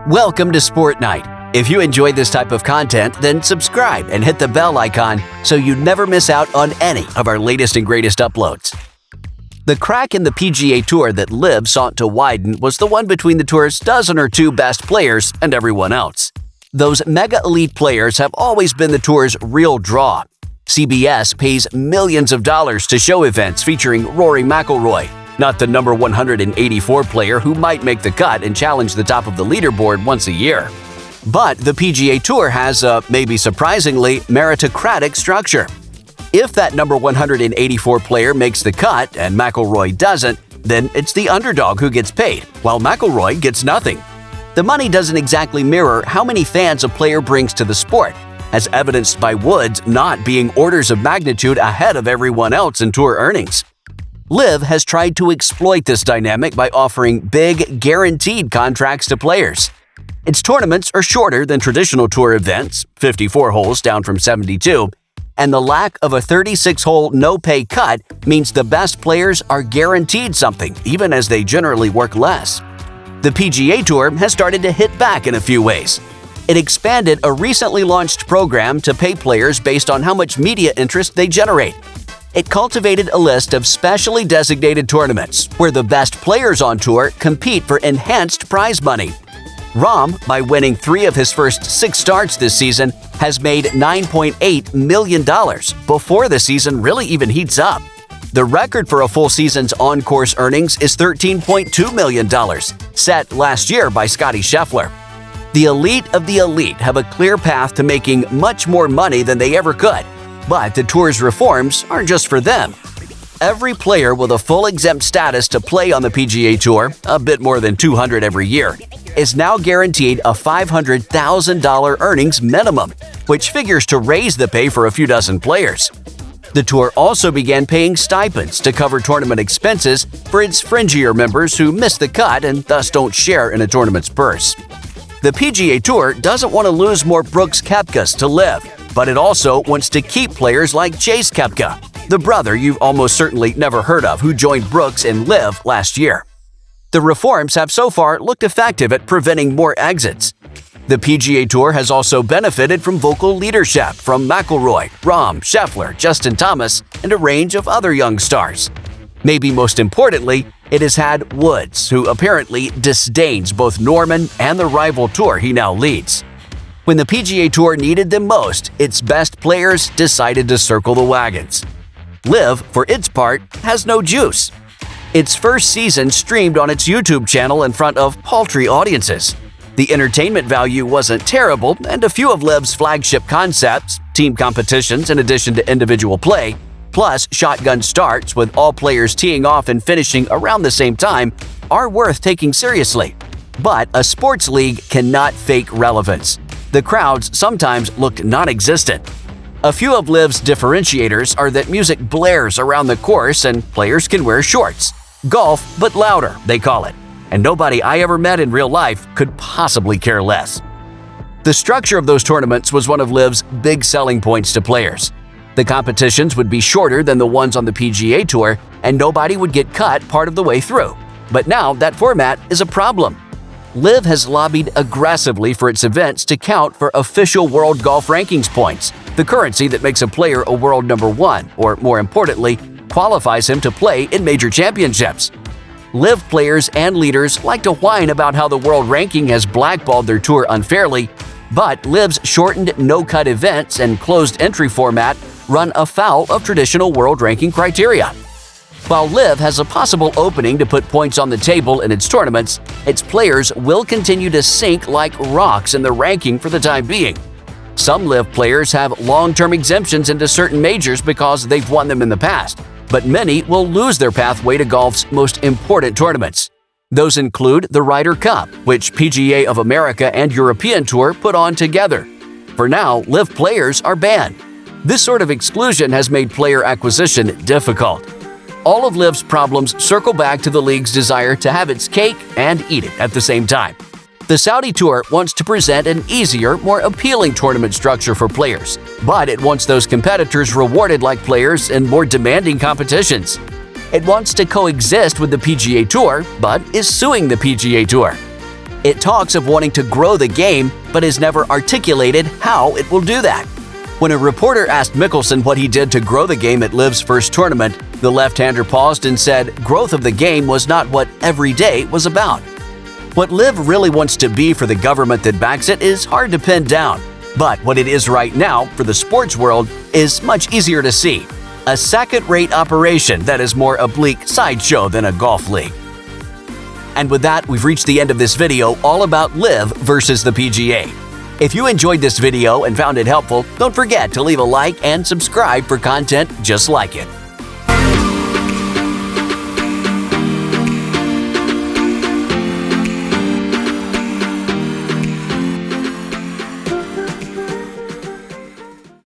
Welcome to Sport Night. If you enjoy this type of content, then subscribe and hit the bell icon so you never miss out on any of our latest and greatest uploads. The crack in the PGA Tour that Liv sought to widen was the one between the tour's dozen or two best players and everyone else. Those mega-elite players have always been the tour's real draw. CBS pays millions of dollars to show events featuring Rory McIlroy, not the number 184 player who might make the cut and challenge the top of the leaderboard once a year. But the PGA Tour has a, maybe surprisingly, meritocratic structure. If that number 184 player makes the cut and McIlroy doesn't, then it's the underdog who gets paid, while McIlroy gets nothing. The money doesn't exactly mirror how many fans a player brings to the sport, as evidenced by Woods not being orders of magnitude ahead of everyone else in tour earnings. Liv has tried to exploit this dynamic by offering big, guaranteed contracts to players. Its tournaments are shorter than traditional tour events, 54 holes down from 72, and the lack of a 36-hole no-pay cut means the best players are guaranteed something, even as they generally work less. The PGA Tour has started to hit back in a few ways. It expanded a recently launched program to pay players based on how much media interest they generate. It cultivated a list of specially designated tournaments where the best players on tour compete for enhanced prize money. Rahm, by winning 3 of his first 6 starts this season, has made $9.8 million before the season really even heats up. The record for a full season's on-course earnings is $13.2 million, set last year by Scottie Scheffler. The elite of the elite have a clear path to making much more money than they ever could, but the tour's reforms aren't just for them. Every player with a full exempt status to play on the PGA Tour, a bit more than 200 every year, is now guaranteed a $500,000 earnings minimum, which figures to raise the pay for a few dozen players. The tour also began paying stipends to cover tournament expenses for its fringier members who miss the cut and thus don't share in a tournament's purse. The PGA Tour doesn't want to lose more Brooks Koepkas to Liv, but it also wants to keep players like Chase Koepka, the brother you've almost certainly never heard of who joined Brooks and Liv last year. The reforms have so far looked effective at preventing more exits. The PGA Tour has also benefited from vocal leadership from McIlroy, Rahm, Scheffler, Justin Thomas, and a range of other young stars. Maybe most importantly, it has had Woods, who apparently disdains both Norman and the rival tour he now leads. When the PGA Tour needed them most, its best players decided to circle the wagons. Liv, for its part, has no juice. Its first season streamed on its YouTube channel in front of paltry audiences. The entertainment value wasn't terrible, and a few of Liv's flagship concepts, team competitions in addition to individual play, plus shotgun starts with all players teeing off and finishing around the same time, are worth taking seriously. But a sports league cannot fake relevance. The crowds sometimes looked non-existent. A few of Liv's differentiators are that music blares around the course and players can wear shorts. Golf, but louder, they call it. And nobody I ever met in real life could possibly care less. The structure of those tournaments was one of Liv's big selling points to players. The competitions would be shorter than the ones on the PGA Tour, and nobody would get cut part of the way through. But now that format is a problem. Liv has lobbied aggressively for its events to count for official World Golf Rankings points, the currency that makes a player a world number 1, or more importantly, qualifies him to play in major championships. Liv players and leaders like to whine about how the world ranking has blackballed their tour unfairly, but Liv's shortened no-cut events and closed entry format run afoul of traditional world ranking criteria. While Liv has a possible opening to put points on the table in its tournaments, its players will continue to sink like rocks in the ranking for the time being. Some Liv players have long-term exemptions into certain majors because they've won them in the past, but many will lose their pathway to golf's most important tournaments. Those include the Ryder Cup, which PGA of America and European Tour put on together. For now, Liv players are banned. This sort of exclusion has made player acquisition difficult. All of Liv's problems circle back to the league's desire to have its cake and eat it at the same time. The Saudi Tour wants to present an easier, more appealing tournament structure for players, but it wants those competitors rewarded like players in more demanding competitions. It wants to coexist with the PGA Tour, but is suing the PGA Tour. It talks of wanting to grow the game, but has never articulated how it will do that. When a reporter asked Mickelson what he did to grow the game at Liv's first tournament, the left-hander paused and said growth of the game was not what every day was about. What Liv really wants to be for the government that backs it is hard to pin down, but what it is right now for the sports world is much easier to see. A second-rate operation that is more a bleak sideshow than a golf league. And with that, we've reached the end of this video all about Liv versus the PGA. If you enjoyed this video and found it helpful, don't forget to leave a like and subscribe for content just like it.